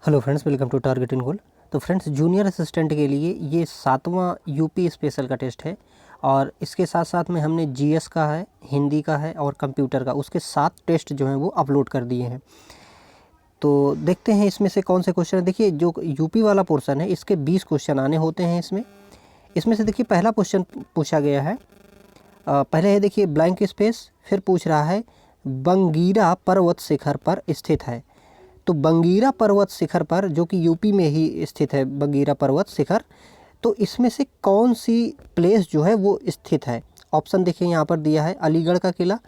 Hello friends, welcome to target in goal. तो friends, junior assistant के लिए ये 7वां यूपी स्पेशल का टेस्ट है और इसके साथ साथ में हमने जीएस का है, हिंदी का है और कंप्यूटर का, उसके 7 टेस्ट जो हैं वो अपलोड कर दिए हैं। तो देखते हैं इसमें से कौन से क्वेश्चन। देखिए, जो यूपी वाला पोर्शन है इसके 20 क्वेश्चन आने होते हैं इसमें से देखिए पहला क्वेश्चन पूछा गया है। पहले है देखिए ब्लैंक स्पेस, फिर पूछ रहा है बंगीरा पर्वत शिखर पर स्थित है। तो बंगीरा पर्वत शिखर पर, जो कि यूपी में ही स्थित है बंगीरा पर्वत शिखर, तो इसमें से कौन सी प्लेस जो है वो स्थित है। ऑप्शन देखिए यहाँ पर दिया है अलीगढ़ का किला,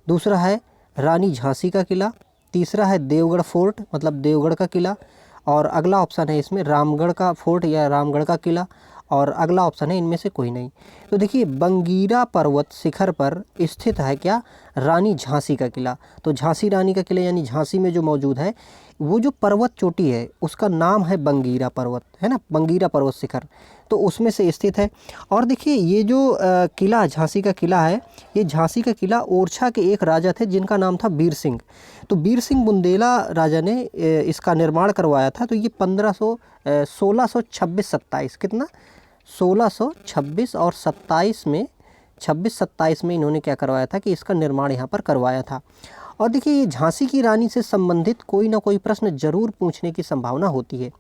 दूसरा है रानी झांसी का किला, तीसरा है देवगढ़ फोर्ट मतलब देवगढ़ का किला, और अगला ऑप्शन है इसमें रामगढ़ का फोर्ट या रामगढ़ का किला, और अगला ऑप्शन है इनमें से कोई नहीं। तो देखिए बंगीरा पर्वत शिखर पर स्थित है क्या, रानी झांसी का किला। तो झांसी रानी का किला यानी झांसी में जो मौजूद है वो जो पर्वत चोटी है उसका नाम है बंगीरा पर्वत, है ना, बंगीरा पर्वत शिखर, तो उसमें से स्थित है। और देखिए ये जो किला झांसी का किला है, ये झांसी का किला ओरछा के एक राजा थे जिनका नाम था वीर सिंह। तो वीर सिंह बुंदेला राजा ने इसका निर्माण करवाया था। तो ये 1626-27 कितना 1626 और 27 में 26-27 में इन्होंने क्या करवाया था कि इसका निर्माण यहाँ पर करवाया था। और देखिए ये झांसी की रानी से संबंधित कोई ना कोई प्रश्न जरूर पूछने की संभावना होती है,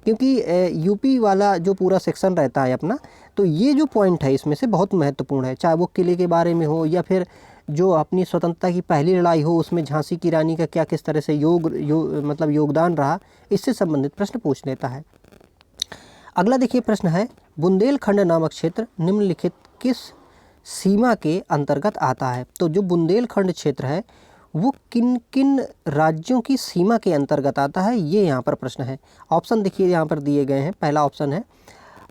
क्योंकि यूपी वाला जो पूरा सेक्शन रहता है अपना, तो ये जो पॉइंट है इसमें से बहुत महत्वपूर्ण है। चाहे वो किले के बारे में हो या फिर जो अपनी स्वतंत्रता की पहली लड़ाई हो उसमें झांसी की रानी का क्या किस तरह से मतलब योगदान रहा, इससे संबंधित प्रश्न पूछ लेता है। अगला देखिए प्रश्न है बुंदेलखंड नामक क्षेत्र निम्नलिखित किस सीमा के अंतर्गत आता है। तो जो बुंदेलखंड क्षेत्र है वो किन किन राज्यों की सीमा के अंतर्गत आता है, ये यहाँ पर प्रश्न है। ऑप्शन देखिए यहाँ पर दिए गए हैं। पहला ऑप्शन है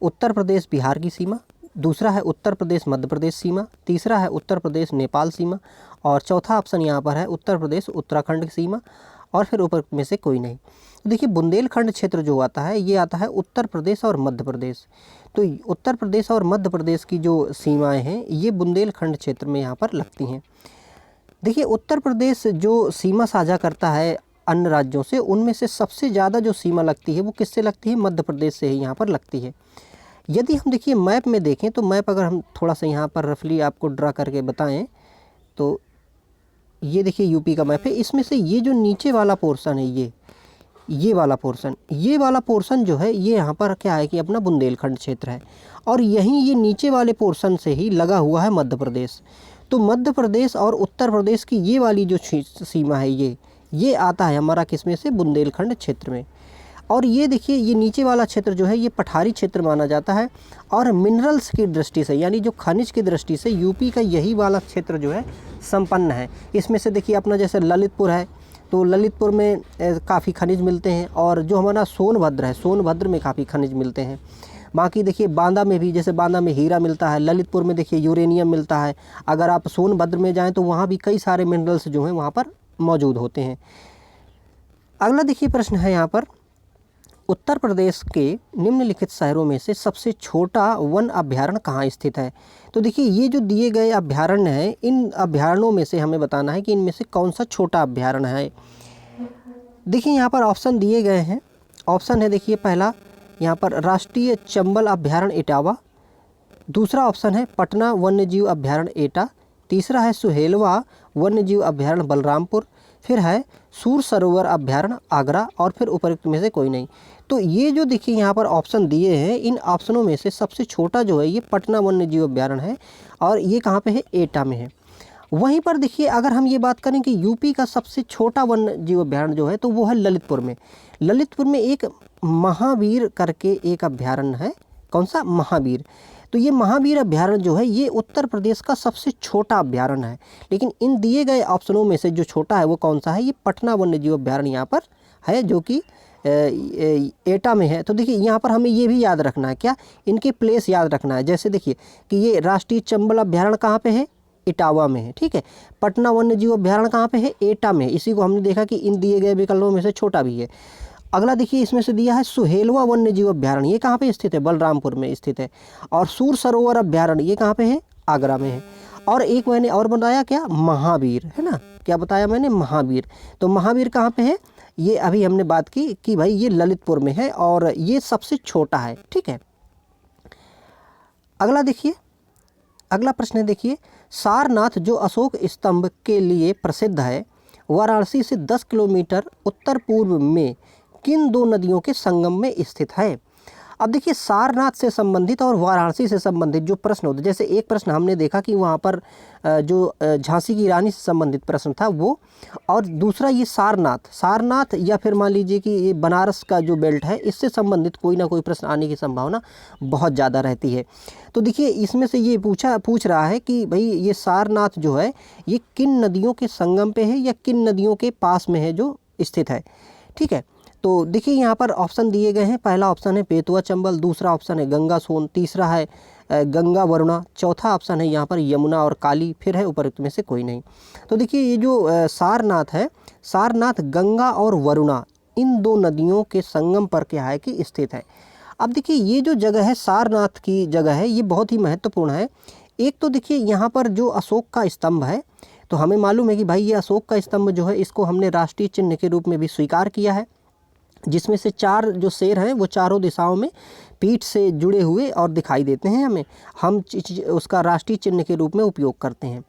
उत्तर प्रदेश बिहार की सीमा, दूसरा है उत्तर प्रदेश मध्य प्रदेश सीमा, तीसरा है उत्तर प्रदेश नेपाल सीमा, और चौथा ऑप्शन यहाँ पर है उत्तर प्रदेश उत्तराखंड की सीमा, और फिर ऊपर में से कोई नहीं। तो देखिए बुंदेलखंड क्षेत्र जो आता है ये आता है उत्तर प्रदेश और मध्य प्रदेश। तो उत्तर प्रदेश और मध्य प्रदेश की जो सीमाएं हैं ये बुंदेलखंड क्षेत्र में यहाँ पर लगती हैं। देखिए उत्तर प्रदेश जो सीमा साझा करता है अन्य राज्यों से, उनमें से सबसे ज़्यादा जो सीमा लगती है वो किससे लगती है, मध्य प्रदेश से ही यहाँ पर लगती है। यदि हम देखिए मैप में देखें तो मैप अगर हम थोड़ा सा यहाँ पर रफली आपको ड्रा करके बताएं तो ये देखिए यूपी का मैप है। इसमें से ये जो नीचे वाला पोर्शन है ये वाला पोर्शन जो है ये यहाँ पर क्या है कि अपना बुंदेलखंड क्षेत्र है, और यहीं ये नीचे वाले पोर्शन से ही लगा हुआ है मध्य प्रदेश। तो मध्य प्रदेश और उत्तर प्रदेश की ये वाली जो सीमा है ये आता है हमारा किसमें से, बुंदेलखंड क्षेत्र में। और ये देखिए ये नीचे वाला क्षेत्र जो है ये पठारी क्षेत्र माना जाता है, और मिनरल्स की दृष्टि से यानी जो खनिज की दृष्टि से यूपी का यही वाला क्षेत्र जो है संपन्न है। इसमें से देखिए अपना जैसे ललितपुर है, तो ललितपुर में काफ़ी खनिज मिलते हैं, और जो हमारा सोनभद्र है सोनभद्र में काफ़ी खनिज मिलते हैं। बाकी देखिए बांदा में भी, जैसे बांदा में हीरा मिलता है, ललितपुर में देखिए यूरेनियम मिलता है। अगर आप सोनभद्र में जाएँ तो वहाँ भी कई सारे मिनरल्स जो हैं वहाँ पर मौजूद होते हैं। अगला देखिए प्रश्न है यहाँ पर उत्तर प्रदेश के निम्नलिखित शहरों में से सबसे छोटा वन अभ्यारण्य कहाँ स्थित है। तो देखिए ये जो दिए गए अभ्यारण्य हैं, इन अभ्यारण्यों में से हमें बताना है कि इनमें से कौन सा छोटा अभ्यारण्य है। देखिए यहाँ पर ऑप्शन दिए गए हैं। ऑप्शन है देखिए पहला यहाँ पर राष्ट्रीय चंबल अभ्यारण्य इटावा, दूसरा ऑप्शन है पटना वन्यजीव अभ्यारण्य एटा, तीसरा है सुहेलवा वन्यजीव अभ्यारण्य बलरामपुर, फिर है सूर सरोवर अभ्यारण्य आगरा, और फिर उपरोक्त में से कोई नहीं। तो ये जो देखिए यहाँ पर ऑप्शन दिए हैं, इन ऑप्शनों में से सबसे छोटा जो है ये पटना वन्यजीव अभ्यारण्य है, और ये कहाँ पे है, एटा में है। वहीं पर देखिए अगर हम ये बात करें कि यूपी का सबसे छोटा वन्यजीव अभ्यारण्य जो है तो वो है ललितपुर में। ललितपुर में एक महावीर करके एक अभ्यारण्य है। कौन सा, महावीर। तो ये महावीर अभ्यारण्य जो है ये उत्तर प्रदेश का सबसे छोटा अभ्यारण्य है, लेकिन इन दिए गए ऑप्शनों में से जो छोटा है वो कौन सा है, ये पटना वन्यजीव अभ्यारण्य यहाँ पर है, जो कि एटा में है। तो देखिए यहाँ पर हमें ये भी याद रखना है, क्या, इनके प्लेस याद रखना है। जैसे देखिए कि ये राष्ट्रीय चंबल अभ्यारण्य कहाँ पे है, इटावा में है, ठीक है। पटना वन्यजीव अभ्यारण्य कहाँ पे है, एटा में। इसी को हमने देखा कि इन दिए गए विकल्पों में से छोटा भी है। अगला देखिए इसमें से दिया है सुहेलवा वन्यजीव अभ्यारण्य, ये कहाँ पे स्थित है, बलरामपुर में स्थित है। और सूर सरोवर अभ्यारण्य ये कहाँ पे है, आगरा में है। और एक मैंने और बताया क्या, महावीर, है ना, क्या बताया मैंने, महावीर। तो महावीर कहाँ पे है, ये अभी हमने बात की कि भाई ये ललितपुर में है और ये सबसे छोटा है। ठीक है, अगला देखिए, अगला प्रश्न है देखिए, सारनाथ जो अशोक स्तंभ के लिए प्रसिद्ध है, वाराणसी से 10 किलोमीटर उत्तर पूर्व में किन दो नदियों के संगम में स्थित है? अब देखिए, सारनाथ से संबंधित और वाराणसी से संबंधित जो प्रश्न होते, जैसे एक प्रश्न हमने देखा कि वहाँ पर जो झांसी की रानी से संबंधित प्रश्न था वो, और दूसरा ये सारनाथ या फिर मान लीजिए कि ये बनारस का जो बेल्ट है, इससे संबंधित कोई ना कोई प्रश्न आने की संभावना बहुत ज़्यादा रहती है। तो देखिए, इसमें से ये पूछ रहा है कि भाई ये सारनाथ जो है ये किन नदियों के संगम पे है या किन नदियों के पास में है जो स्थित है। ठीक है, तो देखिए यहाँ पर ऑप्शन दिए गए हैं। पहला ऑप्शन है बेतवा चंबल, दूसरा ऑप्शन है गंगा सोन, तीसरा है गंगा वरुणा, चौथा ऑप्शन है यहाँ पर यमुना और काली, फिर है उपरोक्त में से कोई नहीं। तो देखिए, ये जो सारनाथ है, सारनाथ गंगा और वरुणा इन दो नदियों के संगम पर क्या है कि स्थित है। अब देखिए, ये जो जगह है सारनाथ की जगह है, ये बहुत ही महत्वपूर्ण है। एक तो देखिए यहाँ पर जो अशोक का स्तंभ है, तो हमें मालूम है कि भाई ये अशोक का स्तंभ जो है इसको हमने राष्ट्रीय चिन्ह के रूप में भी स्वीकार किया है, जिसमें से 4 जो शेर हैं वो चारों दिशाओं में पीठ से जुड़े हुए और दिखाई देते हैं हमें, हम उसका राष्ट्रीय चिन्ह के रूप में उपयोग करते हैं।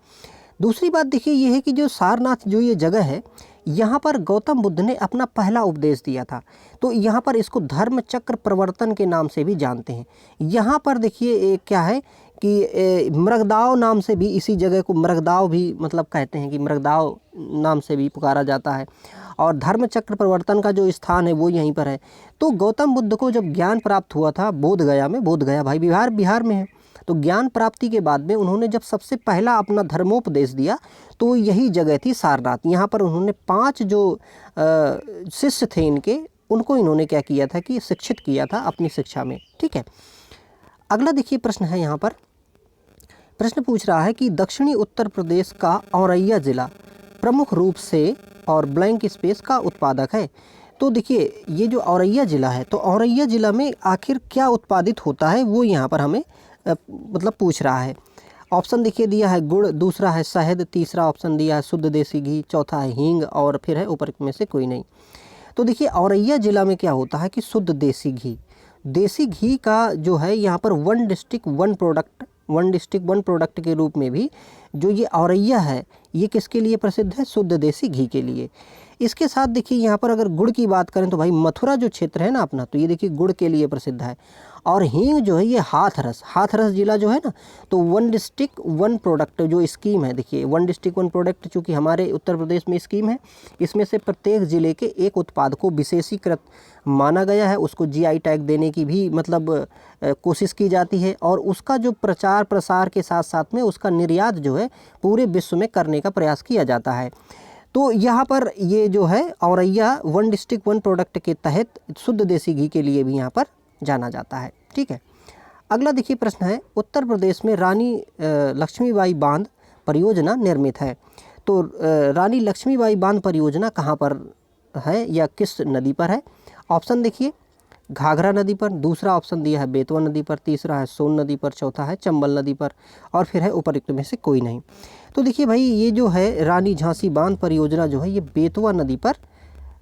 दूसरी बात देखिए ये है कि जो सारनाथ जो ये जगह है, यहाँ पर गौतम बुद्ध ने अपना पहला उपदेश दिया था, तो यहाँ पर इसको धर्म चक्र प्रवर्तन के नाम से भी जानते हैं। यहाँ पर देखिए क्या है कि मृगदाव नाम से भी इसी जगह को मृगदाव भी मतलब कहते हैं कि मृगदाव नाम से भी पुकारा जाता है, और धर्म चक्र प्रवर्तन का जो स्थान है वो यहीं पर है। तो गौतम बुद्ध को जब ज्ञान प्राप्त हुआ था बोधगया में, बोधगया भाई बिहार में है, तो ज्ञान प्राप्ति के बाद में उन्होंने जब सबसे पहला अपना धर्मोपदेश दिया तो यही जगह थी सारनाथ। यहाँ पर उन्होंने 5 जो शिष्य थे इनके, उनको इन्होंने क्या किया था कि शिक्षित किया था अपनी शिक्षा में। ठीक है, अगला देखिए प्रश्न है, यहाँ पर प्रश्न पूछ रहा है कि दक्षिणी उत्तर प्रदेश का औरैया जिला प्रमुख रूप से और ब्लैंक स्पेस का उत्पादक है। तो देखिए, ये जो औरैया ज़िला है, तो औरैया ज़िला में आखिर क्या उत्पादित होता है वो यहाँ पर हमें मतलब पूछ रहा है। ऑप्शन देखिए दिया है गुड़, दूसरा है शहद, तीसरा ऑप्शन दिया है शुद्ध देसी घी, चौथा है हींग और फिर है ऊपर में से कोई नहीं। तो देखिए, औरैया ज़िला में क्या होता है कि शुद्ध देसी घी का जो है यहाँ पर वन डिस्ट्रिक्ट वन प्रोडक्ट के रूप में भी जो ये औरैया है ये किसके लिए प्रसिद्ध है? शुद्ध देसी घी के लिए। इसके साथ देखिए यहाँ पर अगर गुड़ की बात करें तो भाई मथुरा जो क्षेत्र है ना अपना, तो ये देखिए गुड़ के लिए प्रसिद्ध है। और हींग जो है ये हाथरस जिला जो है ना, तो वन डिस्ट्रिक्ट वन प्रोडक्ट जो स्कीम है, देखिए वन डिस्ट्रिक्ट वन प्रोडक्ट चूँकि हमारे उत्तर प्रदेश में स्कीम है, इसमें से प्रत्येक ज़िले के एक उत्पाद को विशेषीकृत माना गया है, उसको जीआई टैग देने की भी मतलब कोशिश की जाती है, और उसका जो प्रचार प्रसार के साथ साथ में उसका निर्यात जो है पूरे विश्व में करने का प्रयास किया जाता है। तो यहाँ पर ये जो है Auraiya one district one product के तहत शुद्ध देसी घी के लिए भी यहाँ पर जाना जाता है। ठीक है, अगला देखिए प्रश्न है, उत्तर प्रदेश में रानी लक्ष्मीबाई बांध परियोजना निर्मित है, तो रानी लक्ष्मीबाई बांध परियोजना कहाँ पर है या किस नदी पर है? ऑप्शन देखिए घाघरा नदी पर, दूसरा ऑप्शन दिया है बेतवा नदी पर, तीसरा है सोन नदी पर, चौथा है चंबल नदी पर, और फिर है उपरोक्त में से कोई नहीं। तो देखिए भाई ये जो है रानी झांसी बांध परियोजना जो है ये बेतवा नदी पर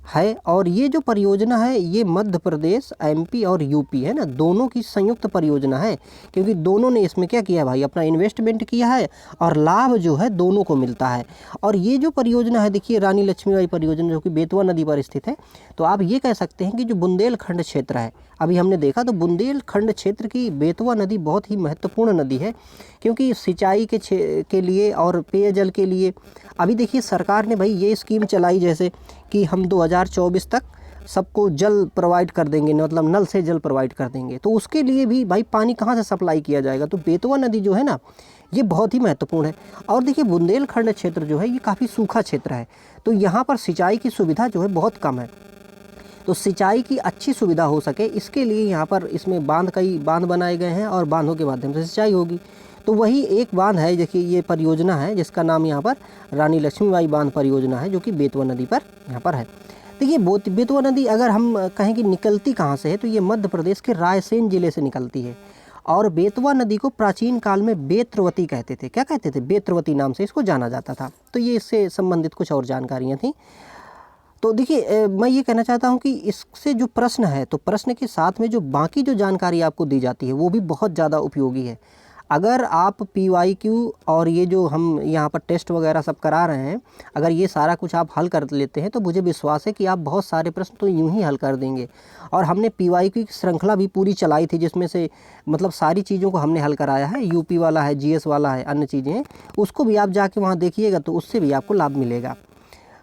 है, और ये जो परियोजना है ये मध्य प्रदेश, एमपी और यूपी है ना, दोनों की संयुक्त परियोजना है, क्योंकि दोनों ने इसमें क्या किया भाई अपना इन्वेस्टमेंट किया है और लाभ जो है दोनों को मिलता है। और ये जो परियोजना है देखिए रानी लक्ष्मीबाई परियोजना जो कि बेतवा नदी पर स्थित है, तो आप ये कह सकते हैं कि जो बुंदेलखंड क्षेत्र है, अभी हमने देखा तो बुंदेलखंड क्षेत्र की बेतवा नदी बहुत ही महत्वपूर्ण नदी है, क्योंकि सिंचाई के लिए और पेयजल के लिए अभी देखिए सरकार ने भाई ये स्कीम चलाई जैसे कि हम 2024 तक सबको जल प्रोवाइड कर देंगे, मतलब नल से जल प्रोवाइड कर देंगे, तो उसके लिए भी भाई पानी कहाँ से सप्लाई किया जाएगा? तो बेतवा नदी जो है ना ये बहुत ही महत्वपूर्ण है। और देखिए बुंदेलखंड क्षेत्र जो है ये काफ़ी सूखा क्षेत्र है, तो यहाँ पर सिंचाई की सुविधा जो है बहुत कम है, तो सिंचाई की अच्छी सुविधा हो सके इसके लिए यहाँ पर इसमें कई बांध बनाए गए हैं और बांधों के माध्यम से सिंचाई होगी। तो वही एक बांध है, देखिए ये परियोजना है जिसका नाम यहाँ पर रानी लक्ष्मीबाई बांध परियोजना है, जो कि बेतवा नदी पर यहाँ पर है। देखिए बेतवा नदी अगर हम कहें कि निकलती कहाँ से है, तो ये मध्य प्रदेश के रायसेन जिले से निकलती है, और बेतवा नदी को प्राचीन काल में बेत्रवती कहते थे। क्या कहते थे? बेत्रवती नाम से इसको जाना जाता था। तो ये इससे संबंधित कुछ और जानकारियाँ थी। तो देखिए मैं ये कहना चाहता हूँ कि इससे जो प्रश्न है, तो प्रश्न के साथ में जो बाकी जो जानकारी आपको दी जाती है वो भी बहुत ज़्यादा उपयोगी है। अगर आप PYQ और ये जो हम यहाँ पर टेस्ट वगैरह सब करा रहे हैं, अगर ये सारा कुछ आप हल कर लेते हैं तो मुझे विश्वास है कि आप बहुत सारे प्रश्न तो यूँ ही हल कर देंगे। और हमने PYQ की श्रृंखला भी पूरी चलाई थी, जिसमें से मतलब सारी चीज़ों को हमने हल कराया है। UP वाला है, GS वाला है, अन्य चीज़ें हैं, उसको भी आप जाके वहाँ देखिएगा तो उससे भी आपको लाभ मिलेगा।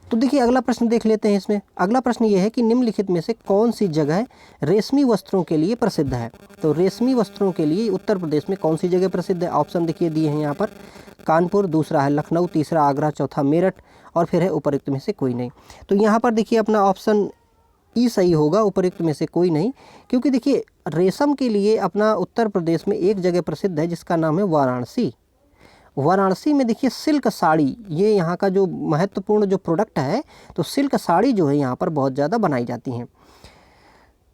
तो देखिए अगला प्रश्न देख लेते हैं इसमें। अगला प्रश्न ये है कि निम्नलिखित में से कौन सी जगह रेशमी वस्त्रों के लिए प्रसिद्ध है। तो रेशमी वस्त्रों के लिए उत्तर प्रदेश में कौन सी जगह प्रसिद्ध है? ऑप्शन देखिए दिए हैं यहाँ पर, कानपुर, दूसरा है लखनऊ, तीसरा आगरा, चौथा मेरठ और फिर है उपरोक्त में से कोई नहीं। तो यहाँ पर देखिए अपना ऑप्शन ई सही होगा, उपरोक्त में से कोई नहीं। क्योंकि देखिए रेशम के लिए अपना उत्तर प्रदेश में एक जगह प्रसिद्ध है जिसका नाम है वाराणसी। वाराणसी में देखिए सिल्क साड़ी, ये यहाँ का जो महत्वपूर्ण जो प्रोडक्ट है, तो सिल्क साड़ी जो है यहाँ पर बहुत ज़्यादा बनाई जाती हैं।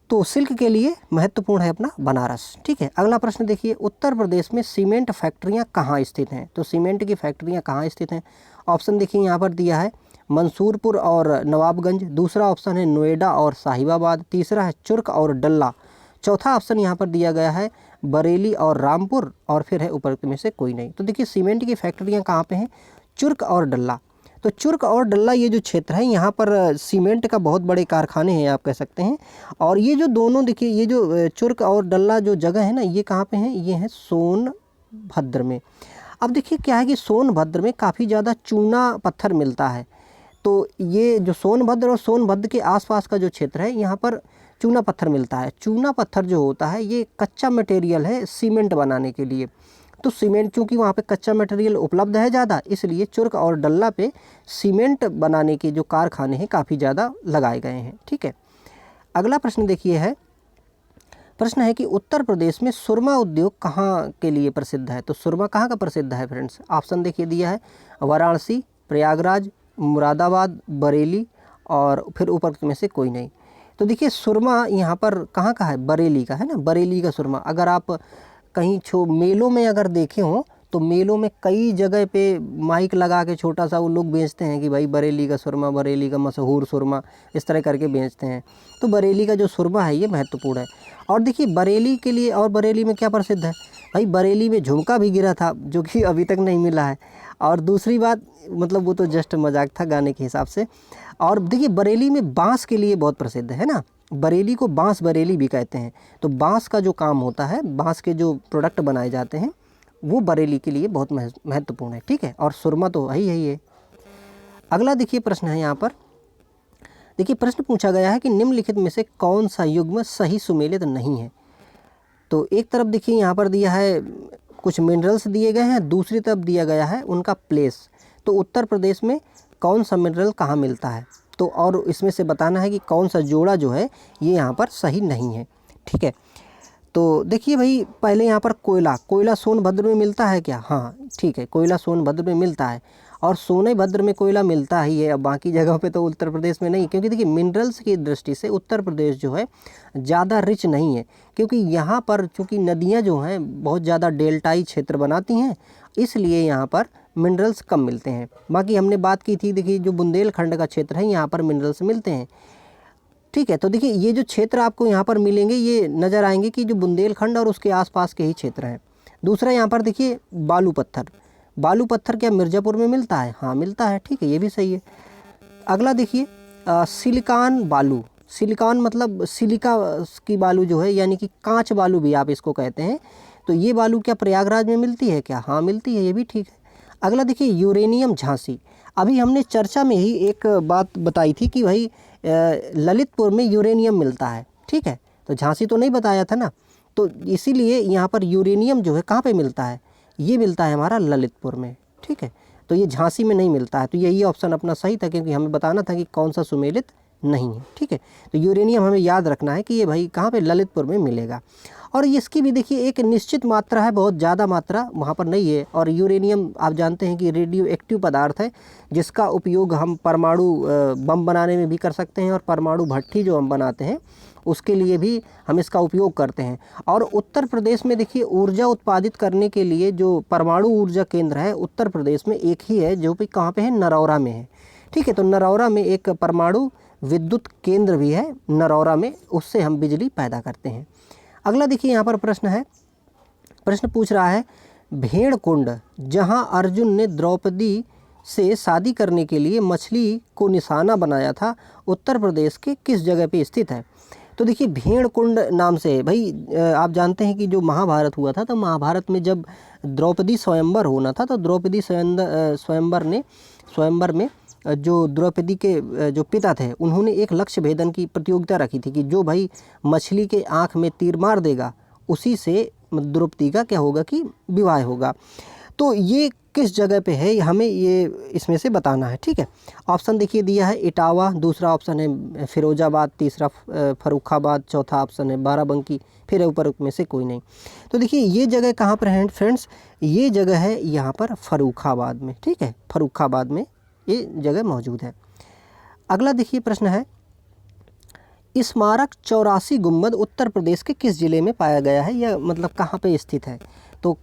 तो सिल्क के लिए महत्वपूर्ण है अपना बनारस। ठीक है, अगला प्रश्न देखिए, उत्तर प्रदेश में सीमेंट फैक्ट्रियाँ कहाँ स्थित हैं? तो सीमेंट की फैक्ट्रियाँ कहाँ स्थित हैं? ऑप्शन देखिए यहाँ पर दिया है मंसूरपुर और नवाबगंज, दूसरा ऑप्शन है नोएडा और साहिबाबाद, तीसरा है चुर्क और डल्ला, चौथा ऑप्शन यहाँ पर दिया गया है बरेली और रामपुर और फिर है उपरोक्त में से कोई नहीं। तो देखिए सीमेंट की फैक्ट्रियाँ कहाँ पे हैं? चुर्क और डल्ला। तो चुर्क और डल्ला ये जो क्षेत्र है यहाँ पर सीमेंट का बहुत बड़े कारखाने हैं आप कह सकते हैं। और ये जो दोनों देखिए ये जो चुर्क और डल्ला जो जगह है ना, ये कहाँ पे हैं? ये हैं सोनभद्र में। अब देखिए क्या है कि सोनभद्र में काफ़ी ज़्यादा चूना पत्थर मिलता है। तो ये जो सोनभद्र और सोनभद्र के आसपास का जो क्षेत्र है यहाँ पर चूना पत्थर मिलता है। चूना पत्थर जो होता है ये कच्चा मटेरियल है सीमेंट बनाने के लिए। तो सीमेंट चूँकि वहाँ पे कच्चा मटेरियल उपलब्ध है ज़्यादा, इसलिए चुर्क और डल्ला पे सीमेंट बनाने के जो कारखाने हैं काफ़ी ज़्यादा लगाए गए हैं। ठीक है, अगला प्रश्न देखिए है, प्रश्न है कि उत्तर प्रदेश में सुरमा उद्योग कहाँ के लिए प्रसिद्ध है? तो सुरमा कहाँ का प्रसिद्ध है फ्रेंड्स? ऑप्शन देखिए दिया है वाराणसी, प्रयागराज, मुरादाबाद, बरेली और फिर उपरोक्त में से कोई नहीं। तो देखिए सुरमा यहाँ पर कहाँ का है? बरेली का है ना, बरेली का सुरमा। अगर आप कहीं मेलों में अगर देखे हों तो मेलों में कई जगह पे माइक लगा के छोटा सा वो लोग बेचते हैं कि भाई बरेली का सुरमा, बरेली का मशहूर सुरमा, इस तरह करके बेचते हैं। तो बरेली का जो सुरमा है ये महत्वपूर्ण है। और देखिए बरेली के लिए, और बरेली में क्या प्रसिद्ध है भाई? बरेली में झुमका भी गिरा था जो कि अभी तक नहीं मिला है। और दूसरी बात, मतलब वो तो जस्ट मजाक था गाने के हिसाब से। और देखिए बरेली में बांस के लिए बहुत प्रसिद्ध है ना, बरेली को बांस बरेली भी कहते हैं। तो बांस का जो काम होता है, बांस के जो प्रोडक्ट बनाए जाते हैं वो बरेली के लिए बहुत महत्वपूर्ण है। ठीक है, और सुरमा तो है। अगला देखिए प्रश्न है यहाँ पर, देखिए प्रश्न पूछा गया है कि निम्नलिखित में से कौन सा युग्म सही सुमेलित नहीं है? तो एक तरफ देखिए यहाँ पर दिया है कुछ मिनरल्स दिए गए हैं, दूसरी तरफ दिया गया है उनका प्लेस। तो उत्तर प्रदेश में कौन सा मिनरल कहाँ मिलता है? तो और इसमें से बताना है कि कौन सा जोड़ा जो है ये यहाँ पर सही नहीं है। ठीक है, तो देखिए भाई पहले यहाँ पर कोयला सोनभद्र में मिलता है क्या? हाँ ठीक है, कोयला सोनभद्र में मिलता है और सोनभद्र में कोयला मिलता ही है। अब बाकी जगहों पे तो उत्तर प्रदेश में नहीं, क्योंकि देखिए मिनरल्स की दृष्टि से उत्तर प्रदेश जो है ज़्यादा रिच नहीं है, क्योंकि यहाँ पर चूँकि नदियाँ जो हैं बहुत ज़्यादा डेल्टाई क्षेत्र बनाती हैं, इसलिए यहाँ पर मिनरल्स कम मिलते हैं। बाकी हमने बात की थी देखिए जो बुंदेलखंड का क्षेत्र है यहाँ पर मिनरल्स मिलते हैं। ठीक है, तो देखिए ये जो क्षेत्र आपको यहाँ पर मिलेंगे ये नज़र आएंगे कि जो बुंदेलखंड और उसके आसपास के ही क्षेत्र हैं। दूसरा यहाँ पर देखिए बालू पत्थर क्या मिर्ज़ापुर में मिलता है? हाँ मिलता है। ठीक है, ये भी सही है। अगला देखिए सिलिकॉन बालू, सिलिकॉन मतलब सिलिका की बालू जो है, यानी कि कांच बालू भी आप इसको कहते हैं। तो ये बालू क्या प्रयागराज में मिलती है क्या? हाँ मिलती है, ये भी ठीक है। अगला देखिए यूरेनियम झांसी, अभी हमने चर्चा में ही एक बात बताई थी कि भाई ललितपुर में यूरेनियम मिलता है। ठीक है, तो झांसी तो नहीं बताया था ना, तो इसीलिए यहाँ पर यूरेनियम जो है कहाँ पे मिलता है? ये मिलता है हमारा ललितपुर में। ठीक है, तो ये झांसी में नहीं मिलता है। तो यही ऑप्शन अपना सही था, क्योंकि हमें बताना था कि कौन सा सुमेलित नहीं है। ठीक है, तो यूरेनियम हमें याद रखना है कि ये भाई कहाँ पे? ललितपुर में मिलेगा। और इसकी भी देखिए एक निश्चित मात्रा है, बहुत ज़्यादा मात्रा वहाँ पर नहीं है। और यूरेनियम आप जानते हैं कि रेडियो एक्टिव पदार्थ है, जिसका उपयोग हम परमाणु बम बनाने में भी कर सकते हैं, और परमाणु भट्ठी जो हम बनाते हैं उसके लिए भी हम इसका उपयोग करते हैं। और उत्तर प्रदेश में देखिए ऊर्जा उत्पादित करने के लिए जो परमाणु ऊर्जा केंद्र है उत्तर प्रदेश में एक ही है, जो कि कहाँ पे है? नरौरा में है। ठीक है, तो नरौरा में एक परमाणु विद्युत केंद्र भी है नरौरा में, उससे हम बिजली पैदा करते हैं। अगला देखिए यहाँ पर प्रश्न पूछ रहा है, भेड़ कुंड जहाँ अर्जुन ने द्रौपदी से शादी करने के लिए मछली को निशाना बनाया था, उत्तर प्रदेश के किस जगह पे स्थित है? तो देखिए भेड़ कुंड नाम से है भाई, आप जानते हैं कि जो महाभारत हुआ था, तो महाभारत में जब द्रौपदी स्वयंवर होना था, तो द्रौपदी स्वयंवर में जो द्रौपदी के जो पिता थे, उन्होंने एक लक्ष्य भेदन की प्रतियोगिता रखी थी कि जो भाई मछली के आँख में तीर मार देगा, उसी से द्रौपदी का क्या होगा कि विवाह होगा। तो ये किस जगह पे है, हमें ये इसमें से बताना है। ठीक है, ऑप्शन देखिए दिया है इटावा, दूसरा ऑप्शन है फिरोजाबाद, तीसरा फर्रुखाबाद, चौथा ऑप्शन है बाराबंकी, फिर ऊपर में से कोई नहीं। तो देखिए ये जगह कहाँ पर है फ्रेंड्स, ये जगह है यहाँ पर फर्रुखाबाद में। ठीक है, फर्रुखाबाद में ये जगह मौजूद है। अगला देखिए प्रश्न है, स्मारक 84 गुंबद उत्तर प्रदेश के किस जिले में पाया गया है, या मतलब कहाँ पे स्थित है? तो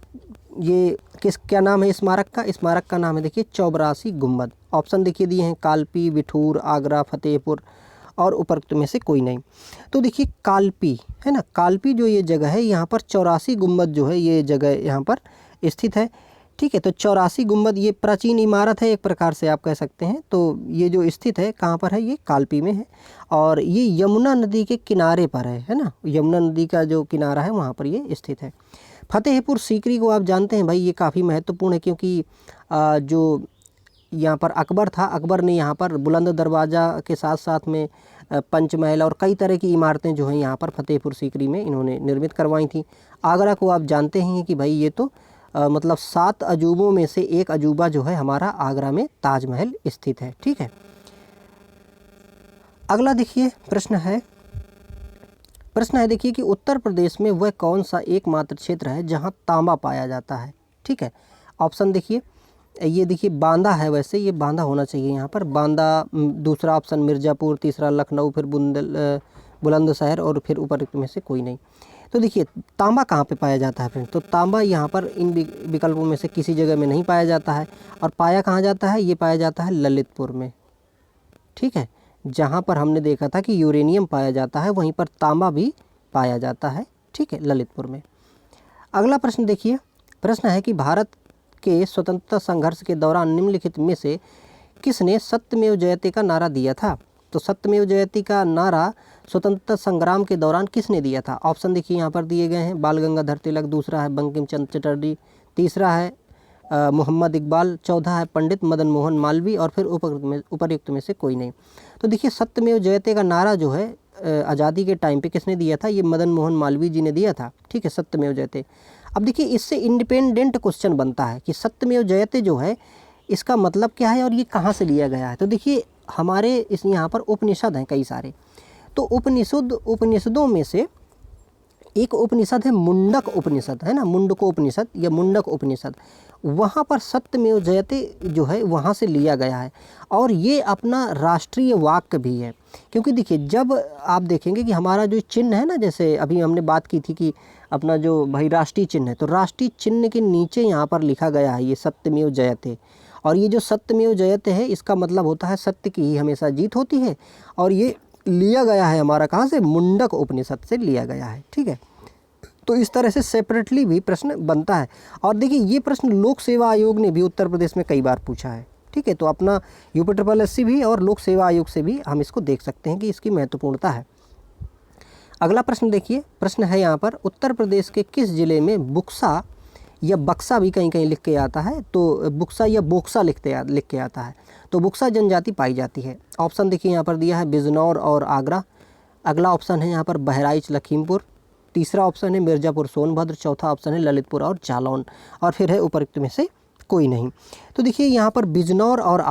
ये क्या नाम है स्मारक का? स्मारक का नाम है देखिए 84 गुंबद। ऑप्शन देखिए दिए हैं कालपी, बिठूर, आगरा, फतेहपुर और उपरोक्त में से कोई नहीं। तो देखिए कालपी है ना, कालपी जो ये जगह है, यहाँ पर 84 गुंबद जो है ये जगह यहाँ पर स्थित है। ठीक है, तो 84 गुंबद ये प्राचीन इमारत है एक प्रकार से आप कह सकते हैं। तो ये जो स्थित है कहाँ पर है, ये कालपी में है, और ये यमुना नदी के किनारे पर है ना, यमुना नदी का जो किनारा है वहाँ पर ये स्थित है। फतेहपुर सीकरी को आप जानते हैं भाई, ये काफ़ी महत्वपूर्ण है, क्योंकि जो यहाँ पर अकबर था, अकबर ने यहाँ पर बुलंद दरवाज़ा के साथ साथ में पंचमहल और कई तरह की इमारतें जो हैं यहाँ पर फतेहपुर सीकरी में इन्होंने निर्मित करवाई थी। आगरा को आप जानते हैं कि भाई ये तो मतलब 7 अजूबों में से एक अजूबा जो है हमारा आगरा में ताजमहल स्थित है। ठीक है, अगला देखिए प्रश्न है देखिए कि उत्तर प्रदेश में वह कौन सा एकमात्र क्षेत्र है जहां तांबा पाया जाता है? ठीक है, ऑप्शन देखिए, ये देखिए बांदा है, वैसे ये बांदा होना चाहिए यहाँ पर, बांदा, दूसरा ऑप्शन मिर्ज़ापुर, तीसरा लखनऊ, फिर बुलंदशहर और फिर उपरोक्त में से कोई नहीं। तो देखिए तांबा कहाँ पे पाया जाता है फ्रेंड? तो तांबा यहाँ पर इन विकल्पों में से किसी जगह में नहीं पाया जाता है। और पाया कहाँ जाता है? ये पाया जाता है ललितपुर में। ठीक है, जहाँ पर हमने देखा था कि यूरेनियम पाया जाता है, वहीं पर तांबा भी पाया जाता है। ठीक है, ललितपुर में। अगला प्रश्न देखिए, प्रश्न है कि भारत के स्वतंत्रता संघर्ष के दौरान निम्नलिखित में से किसने सत्यमेव जयते का नारा दिया था? तो सत्यमेव जयते का नारा स्वतंत्रता संग्राम के दौरान किसने दिया था? ऑप्शन देखिए यहाँ पर दिए गए हैं, बाल गंगाधर तिलक, दूसरा है बंकिम चंद्र चटर्जी, तीसरा है मोहम्मद इकबाल, चौथा है पंडित मदन मोहन मालवीय और फिर उपरयुक्त में से कोई नहीं। तो देखिए सत्यमेव जयते का नारा जो है आज़ादी के टाइम पे किसने दिया था? ये मदन मोहन मालवीय जी ने दिया था। ठीक है, सत्यमेव जयते। अब देखिए इससे इंडिपेंडेंट क्वेश्चन बनता है कि सत्यमेव जयते जो है इसका मतलब क्या है और ये कहाँ से लिया गया है? तो देखिए हमारे इस यहाँ पर उपनिषद हैं कई सारे, तो उपनिषदों में से एक उपनिषद है मुंडक उपनिषद, है ना, मुंडको उपनिषद या मुंडक उपनिषद, वहाँ पर सत्यमेव जयते जो है वहाँ से लिया गया है और ये अपना राष्ट्रीय वाक्य भी है। क्योंकि देखिए जब आप देखेंगे कि हमारा जो चिन्ह है ना, जैसे अभी हमने बात की थी कि अपना जो भाई राष्ट्रीय चिन्ह है, तो राष्ट्रीय चिन्ह के नीचे यहाँ पर लिखा गया है ये सत्यमेव जयते, और ये जो सत्यमेव जयते है इसका मतलब होता है सत्य की ही हमेशा जीत होती है, और ये लिया गया है हमारा कहाँ से? मुंडक उपनिषद से लिया गया है। ठीक है, तो इस तरह से सेपरेटली भी प्रश्न बनता है। और देखिए ये प्रश्न लोक सेवा आयोग ने भी उत्तर प्रदेश में कई बार पूछा है। ठीक है, तो अपना UPSSC भी और लोक सेवा आयोग से भी हम इसको देख सकते हैं कि इसकी महत्वपूर्णता है। अगला प्रश्न देखिए, प्रश्न है यहाँ पर उत्तर प्रदेश के किस जिले में बुक्सा या बक्सा भी कहीं कहीं लिख के आता है? तो बुक्सा या बोक्सा लिख के आता है। तो बुक्सा जनजाति पाई जाती है। ऑप्शन देखिए यहाँ पर दिया है बिजनौर और आगरा, अगला ऑप्शन है यहाँ पर बहराइच लखीमपुर, तीसरा ऑप्शन है मिर्ज़ापुर सोनभद्र, चौथा ऑप्शन है ललितपुर और जालौन, और फिर है उपरोक्त में से कोई नहीं। तो देखिए यहाँ पर बिजनौर और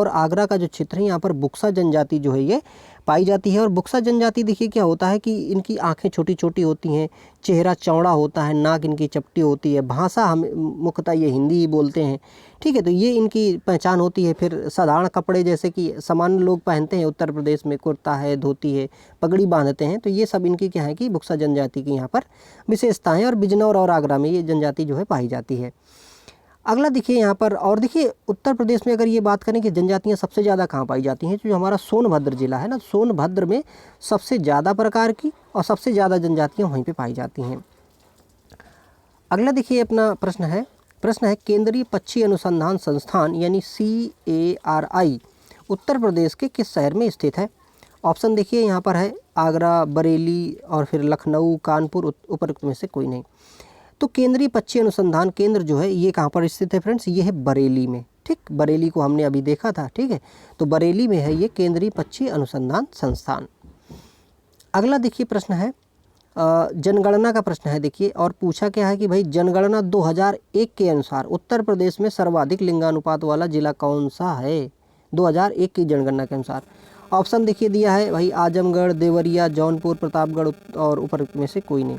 आगरा का जो क्षेत्र है यहाँ पर बुक्सा जनजाति जो है ये पाई जाती है। और बुक्सा जनजाति देखिए क्या होता है कि इनकी आंखें छोटी छोटी होती हैं, चेहरा चौड़ा होता है, नाक इनकी चपटी होती है, भाषा हम मुख्यतः ये हिंदी ही बोलते हैं। ठीक है, तो ये इनकी पहचान होती है। फिर साधारण कपड़े जैसे कि सामान्य लोग पहनते हैं उत्तर प्रदेश में, कुर्ता है, धोती है, पगड़ी बांधते हैं, तो ये सब इनकी क्या है कि बुक्सा जनजाति की यहाँ पर विशेषताएँ, और बिजनौर और आगरा में ये जनजाति जो है पाई जाती है। अगला देखिए यहाँ पर, और देखिए उत्तर प्रदेश में अगर ये बात करें कि जनजातियाँ सबसे ज़्यादा कहाँ पाई जाती हैं, तो जो हमारा सोनभद्र जिला है ना, सोनभद्र में सबसे ज़्यादा प्रकार की और सबसे ज़्यादा जनजातियाँ वहीं पे पाई जाती हैं। अगला देखिए अपना प्रश्न है केंद्रीय पक्षी अनुसंधान संस्थान यानी CARI उत्तर प्रदेश के किस शहर में स्थित है? ऑप्शन देखिए यहाँ पर है आगरा, बरेली और फिर लखनऊ, कानपुर, उपरोक्त में से कोई नहीं। तो केंद्रीय पक्षी अनुसंधान केंद्र जो है ये कहाँ पर स्थित है फ्रेंड्स? ये है बरेली में। ठीक, बरेली को हमने अभी देखा था। ठीक है, तो बरेली में है ये केंद्रीय पक्षी अनुसंधान संस्थान। अगला देखिए प्रश्न है जनगणना का प्रश्न है देखिए, और पूछा क्या है कि भाई जनगणना 2001 के अनुसार उत्तर प्रदेश में सर्वाधिक लिंगानुपात वाला जिला कौन सा है? 2001 की जनगणना के अनुसार ऑप्शन देखिए दिया है भाई आजमगढ़, देवरिया, जौनपुर, प्रतापगढ़ और उपरोक्त में से कोई नहीं।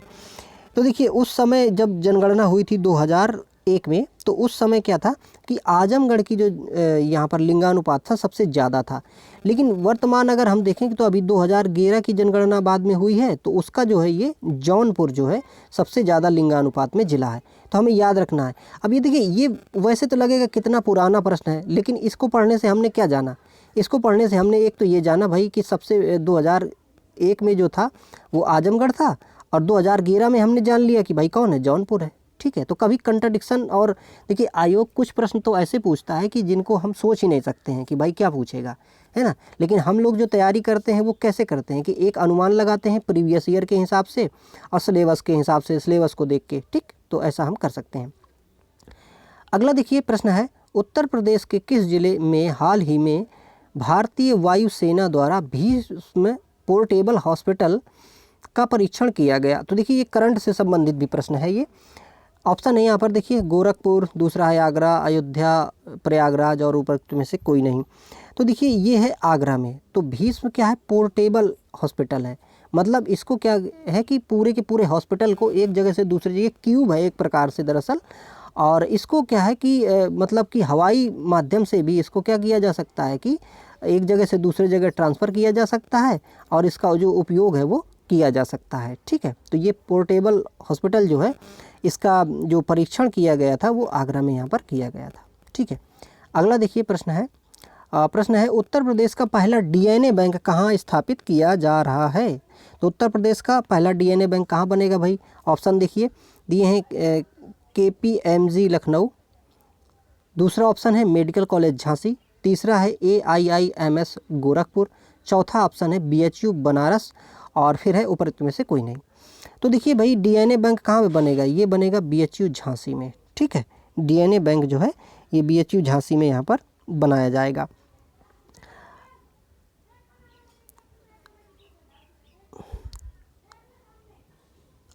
तो देखिए उस समय जब जनगणना हुई थी 2001 में, तो उस समय क्या था कि आजमगढ़ की जो यहाँ पर लिंगानुपात था सबसे ज़्यादा था। लेकिन वर्तमान अगर हम देखें तो अभी 2011 की जनगणना बाद में हुई है, तो उसका जो है ये जौनपुर जो है सबसे ज़्यादा लिंगानुपात में जिला है। तो हमें याद रखना है। अब ये देखिए, ये वैसे तो लगेगा कितना पुराना प्रश्न है, लेकिन इसको पढ़ने से हमने क्या जाना? इसको पढ़ने से हमने एक तो ये जाना भाई कि सबसे 2001 में जो था वो आजमगढ़ था, और 2011 में हमने जान लिया कि भाई कौन है? जौनपुर है। ठीक है, तो कभी कंट्राडिक्शन, और देखिए आयोग कुछ प्रश्न तो ऐसे पूछता है कि जिनको हम सोच ही नहीं सकते हैं कि भाई क्या पूछेगा, है ना। लेकिन हम लोग जो तैयारी करते हैं वो कैसे करते हैं कि एक अनुमान लगाते हैं प्रीवियस ईयर के हिसाब से और सिलेबस के हिसाब से, सिलेबस को देख के। ठीक, तो ऐसा हम कर सकते हैं। अगला देखिए प्रश्न है उत्तर प्रदेश के किस जिले में हाल ही में भारतीय वायुसेना द्वारा भीष्म पोर्टेबल हॉस्पिटल का परीक्षण किया गया? तो देखिए ये करंट से संबंधित भी प्रश्न है ये। ऑप्शन है यहाँ पर देखिए गोरखपुर, दूसरा है आगरा, अयोध्या, प्रयागराज और उपरोक्त में से कोई नहीं। तो देखिए ये है आगरा में। तो भीष्म क्या है? पोर्टेबल हॉस्पिटल है, मतलब इसको क्या है कि पूरे के पूरे हॉस्पिटल को एक जगह से दूसरी जगह, क्यूब है एक प्रकार से दरअसल, और इसको क्या है कि मतलब कि हवाई माध्यम से भी इसको क्या किया जा सकता है कि एक जगह से दूसरी जगह ट्रांसफ़र किया जा सकता है, और इसका जो उपयोग है वो किया जा सकता है। ठीक है, तो ये पोर्टेबल हॉस्पिटल जो है इसका जो परीक्षण किया गया था वो आगरा में यहाँ पर किया गया था। ठीक है, अगला देखिए प्रश्न है उत्तर प्रदेश का पहला DNA बैंक कहाँ स्थापित किया जा रहा है? तो उत्तर प्रदेश का पहला DNA बैंक कहाँ बनेगा भाई? ऑप्शन देखिए दिए हैं KPMG लखनऊ, दूसरा ऑप्शन है मेडिकल कॉलेज झांसी, तीसरा है AIIMS गोरखपुर, चौथा ऑप्शन है BHU बनारस, और फिर है उपरोक्त में से कोई नहीं। तो देखिए भाई DNA बैंक कहाँ पे बनेगा? ये बनेगा BHU झांसी में। ठीक है, DNA बैंक जो है ये BHU झांसी में यहाँ पर बनाया जाएगा।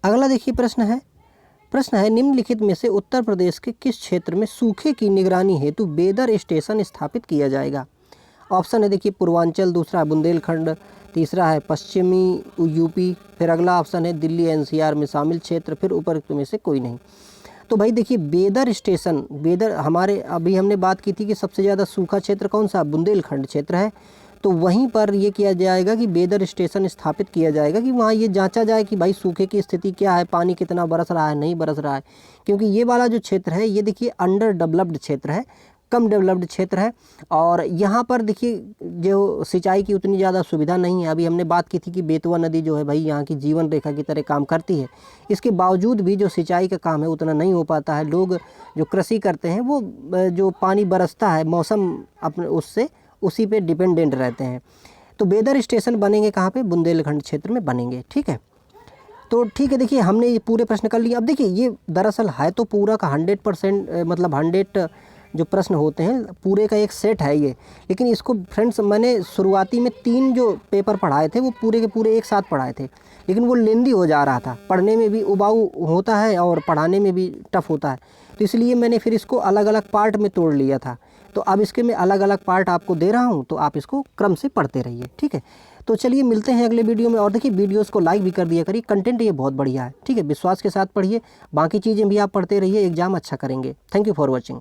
अगला देखिए प्रश्न है निम्नलिखित में से उत्तर प्रदेश के किस क्षेत्र में सूखे की निगरानी हेतु वेदर स्टेशन स्थापित किया जाएगा? ऑप्शन है देखिए पूर्वांचल, दूसरा बुंदेलखंड, तीसरा है पश्चिमी यूपी, फिर अगला ऑप्शन है दिल्ली NCR में शामिल क्षेत्र, फिर उपरोक्त में से कोई नहीं। तो भाई देखिए वेदर स्टेशन, वेदर हमारे अभी हमने बात की थी कि सबसे ज़्यादा सूखा क्षेत्र कौन सा? बुंदेलखंड क्षेत्र है। तो वहीं पर ये किया जाएगा कि वेदर स्टेशन स्थापित किया जाएगा कि वहाँ ये जांचा जाए कि भाई सूखे की स्थिति क्या है, पानी कितना बरस रहा है, नहीं बरस रहा है। क्योंकि ये वाला जो क्षेत्र है ये देखिए अंडर डेवलप्ड क्षेत्र है, कम डेवलप्ड क्षेत्र है, और यहाँ पर देखिए जो सिंचाई की उतनी ज़्यादा सुविधा नहीं है। अभी हमने बात की थी कि बेतवा नदी जो है भाई यहाँ की जीवन रेखा की तरह काम करती है। इसके बावजूद भी जो सिंचाई का काम है उतना नहीं हो पाता है। लोग जो कृषि करते हैं वो जो पानी बरसता है मौसम अपने उससे उसी पे डिपेंडेंट रहते हैं। तो वेदर स्टेशन बनेंगे कहाँ पे? बुंदेलखंड क्षेत्र में बनेंगे। ठीक है, तो ठीक है देखिए हमने ये पूरे प्रश्न कर लिए। अब देखिए ये दरअसल है तो पूरा का 100% मतलब 100 जो प्रश्न होते हैं पूरे का एक सेट है ये। लेकिन इसको फ्रेंड्स मैंने शुरुआती में 3 जो पेपर पढ़ाए थे वो पूरे के पूरे एक साथ पढ़ाए थे, लेकिन वो लेंदी हो जा रहा था, पढ़ने में भी उबाऊ होता है और पढ़ाने में भी टफ होता है। तो इसलिए मैंने फिर इसको अलग अलग पार्ट में तोड़ लिया था। तो अब इसके मैं अलग अलग पार्ट आपको दे रहा हूँ, तो आप इसको क्रम से पढ़ते रहिए। ठीक है, तो चलिए मिलते हैं अगले वीडियो में। और देखिए वीडियोस को लाइक भी कर दिया करिए, कंटेंट ये बहुत बढ़िया है। ठीक है, विश्वास के साथ पढ़िए, बाकी चीज़ें भी आप पढ़ते रहिए, एग्जाम अच्छा करेंगे। Thank you for watching.